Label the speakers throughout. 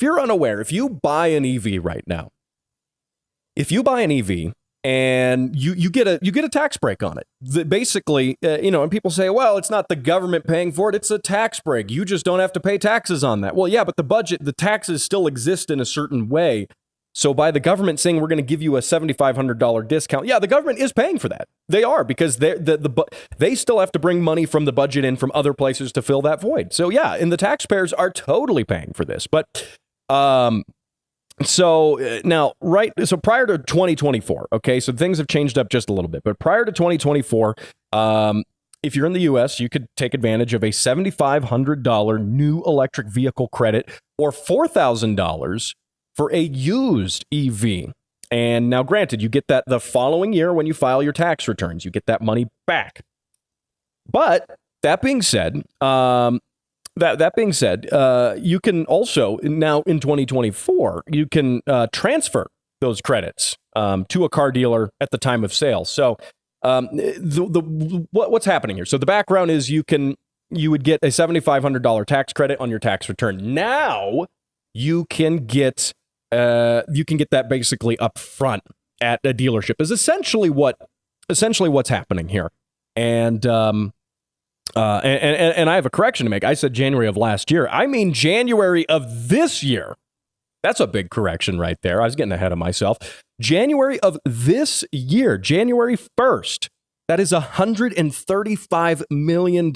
Speaker 1: if you're unaware, if you buy an EV right now, if you buy an EV and you get a tax break on it, basically, and people say, well, it's not the government paying for it, it's a tax break. You just don't have to pay taxes on that. Well, yeah, but the taxes still exist in a certain way. So by the government saying we're going to give you a $7,500 discount, yeah, the government is paying for that. They are, because they still have to bring money from the budget in from other places to fill that void. So yeah, and the taxpayers are totally paying for this. But so now, right, so prior to 2024, okay, so things have changed up just a little bit. But prior to 2024, if you're in the U.S., you could take advantage of a $7,500 new electric vehicle credit or $4,000 for a used EV. And now, granted, you get that the following year when you file your tax returns. You get that money back. But that being said, you can also, now in 2024, you can transfer those credits to a car dealer at the time of sale. So what's happening here? So the background is you would get a $7,500 tax credit on your tax return. Now you can get that basically up front at a dealership is essentially what's happening here. And I have a correction to make. I said January of last year. I mean January of this year. That's a big correction right there. I was getting ahead of myself. January of this year, January 1st. That is $135 million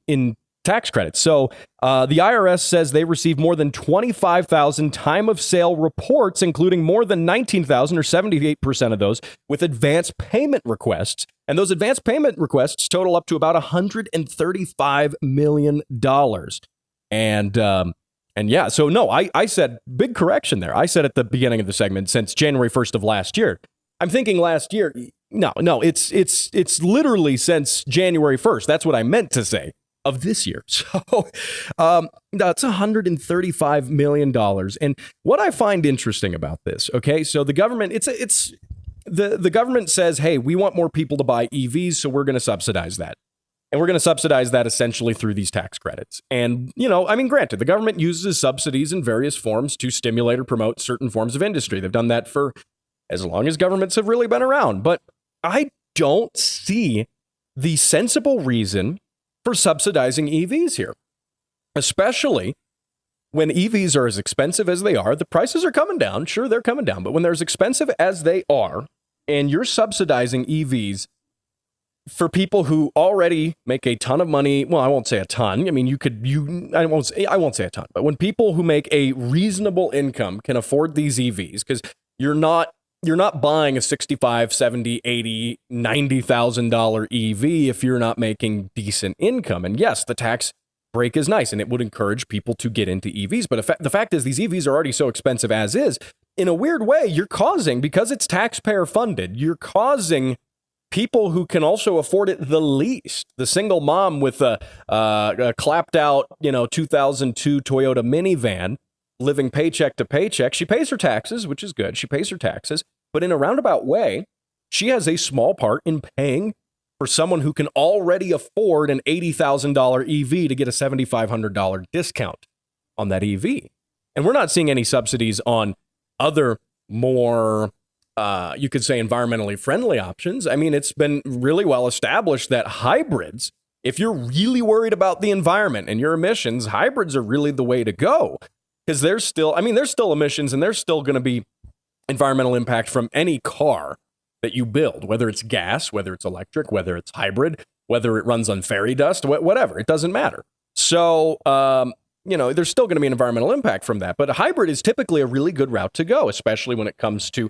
Speaker 1: in tax credits. So the IRS says they received more than 25,000 time of sale reports, including more than 19,000 or 78% of those with advance payment requests. And those advance payment requests total up to about $135 million. And yeah, so no, I said big correction there. I said at the beginning of the segment, since January 1st of last year. I'm thinking last year. No, it's literally since January 1st. That's what I meant to say. Of this year. So that's $135 million. And what I find interesting about this, okay, so the government, the government says, hey, we want more people to buy EVs, so we're going to subsidize that. And we're going to subsidize that essentially through these tax credits. And, granted, the government uses subsidies in various forms to stimulate or promote certain forms of industry. They've done that for as long as governments have really been around. But I don't see the sensible reason for subsidizing EVs here, especially when EVs are as expensive as they are. The prices are coming down. Sure, they're coming down. But when they're as expensive as they are, and you're subsidizing EVs for people who already make a ton of money, well, I won't say a ton. I mean, I won't say a ton. But when people who make a reasonable income can afford these EVs, because you're not buying a $65, $70, $80, $90,000 EV if you're not making decent income. And yes, the tax break is nice and it would encourage people to get into EVs. But the fact is, these EVs are already so expensive as is. In a weird way, you're causing, because it's taxpayer funded, you're causing people who can also afford it the least. The single mom with a clapped out, 2002 Toyota minivan, living paycheck to paycheck. She pays her taxes, which is good. She pays her taxes. But in a roundabout way, she has a small part in paying for someone who can already afford an $80,000 EV to get a $7,500 discount on that EV. And we're not seeing any subsidies on other more, you could say, environmentally friendly options. I mean, it's been really well established that hybrids, if you're really worried about the environment and your emissions, hybrids are really the way to go. Because there's still emissions, and there's still going to be environmental impact from any car that you build, whether it's gas, whether it's electric, whether it's hybrid, whether it runs on fairy dust, whatever, it doesn't matter. So, there's still going to be an environmental impact from that. But a hybrid is typically a really good route to go, especially when it comes to,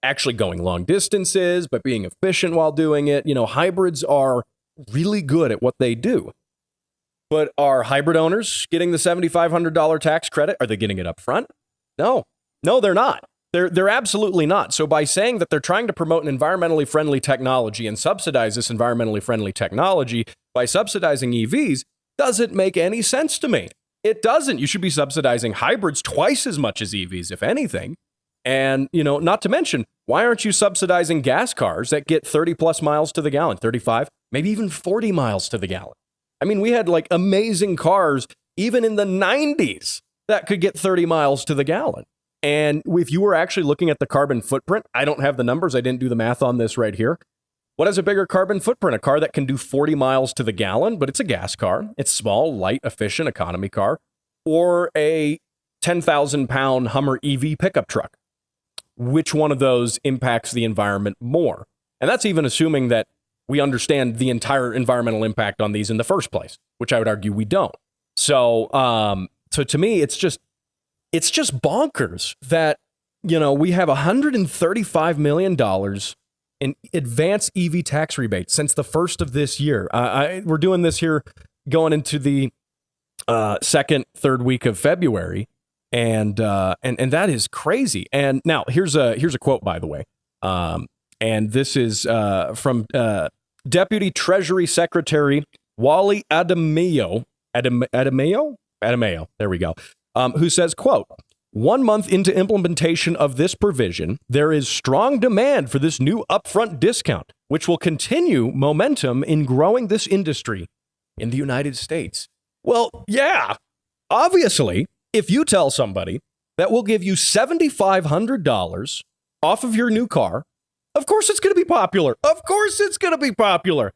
Speaker 1: actually going long distances, but being efficient while doing it. Hybrids are really good at what they do. But are hybrid owners getting the $7,500 tax credit? Are they getting it up front? No, they're not. They're absolutely not. So by saying that they're trying to promote an environmentally friendly technology and subsidize this environmentally friendly technology by subsidizing EVs doesn't make any sense to me. It doesn't. You should be subsidizing hybrids twice as much as EVs, if anything. And, not to mention, why aren't you subsidizing gas cars that get 30 plus miles to the gallon, 35, maybe even 40 miles to the gallon? I mean, we had amazing cars even in the 90s, that could get 30 miles to the gallon. And if you were actually looking at the carbon footprint, I don't have the numbers. I didn't do the math on this right here. What has a bigger carbon footprint? A car that can do 40 miles to the gallon, but it's a gas car. It's small, light, efficient economy car, or a 10,000-pound Hummer EV pickup truck. Which one of those impacts the environment more? And that's even assuming that we understand the entire environmental impact on these in the first place, which I would argue we don't. So to me, it's just bonkers that, we have $135 million in advanced EV tax rebates since the first of this year. We're doing this here going into the second, third week of February. And that is crazy. And now here's a quote, by the way. And this is from Deputy Treasury Secretary Wally Adamayo. There we go. Who says, quote, 1 month into implementation of this provision, there is strong demand for this new upfront discount, which will continue momentum in growing this industry in the United States. Well, yeah, obviously, if you tell somebody that we'll give you $7,500 off of your new car, of course it's going to be popular. Of course it's going to be popular.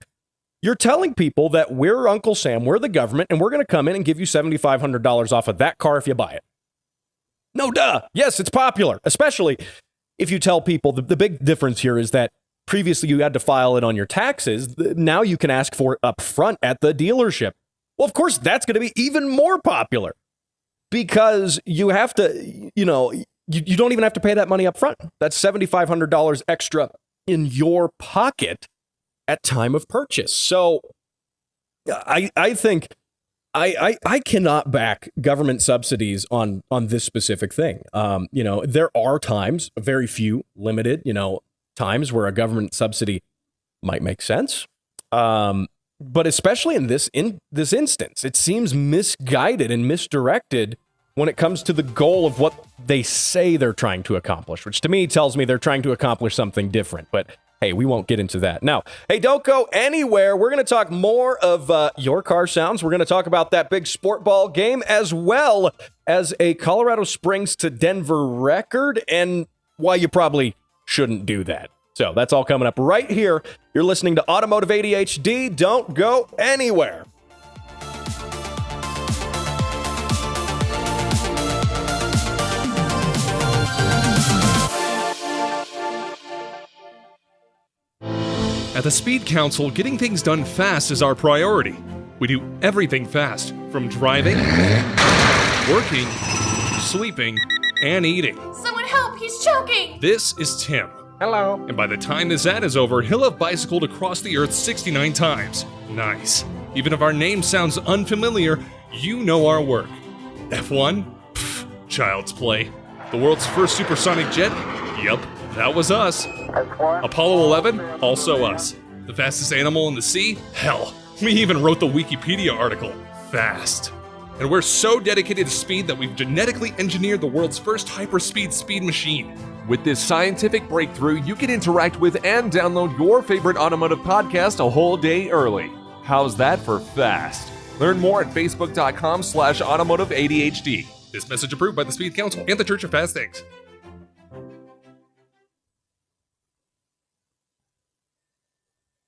Speaker 1: You're telling people that we're Uncle Sam, we're the government, and we're going to come in and give you $7,500 off of that car if you buy it. No, duh. Yes, it's popular, especially if you tell people the big difference here is that previously you had to file it on your taxes. Now you can ask for it up front at the dealership. Well, of course, that's going to be even more popular because you have to, you don't even have to pay that money up front. That's $7,500 extra in your pocket at time of purchase. So I think I cannot back government subsidies on this specific thing. There are times, very few, limited, times where a government subsidy might make sense. But especially in this instance, it seems misguided and misdirected when it comes to the goal of what they say they're trying to accomplish, which to me tells me they're trying to accomplish something different. But hey, we won't get into that. Now, hey, don't go anywhere. We're going to talk more of your car sounds. We're going to talk about that big sport ball game as well as a Colorado Springs to Denver record and why you probably shouldn't do that. So that's all coming up right here. You're listening to Automotive ADHD. Don't go anywhere.
Speaker 2: At the Speed Council, getting things done fast is our priority. We do everything fast, from driving, working, sleeping, and eating.
Speaker 3: Someone help, he's choking!
Speaker 2: This is Tim.
Speaker 4: Hello.
Speaker 2: And by the time this ad is over, he'll have bicycled across the earth 69 times. Nice. Even if our name sounds unfamiliar, you know our work. F1? Pfft, child's play. The world's first supersonic jet? Yup, that was us. Apollo 11? Also us. The fastest animal in the sea? Hell, we even wrote the Wikipedia article. Fast. And we're so dedicated to speed that we've genetically engineered the world's first hyperspeed speed machine.
Speaker 4: With this scientific breakthrough, you can interact with and download your favorite automotive podcast a whole day early. How's that for fast? Learn more at facebook.com/automotiveadhd.
Speaker 2: This message approved by the Speed Council and the Church of Fast Things.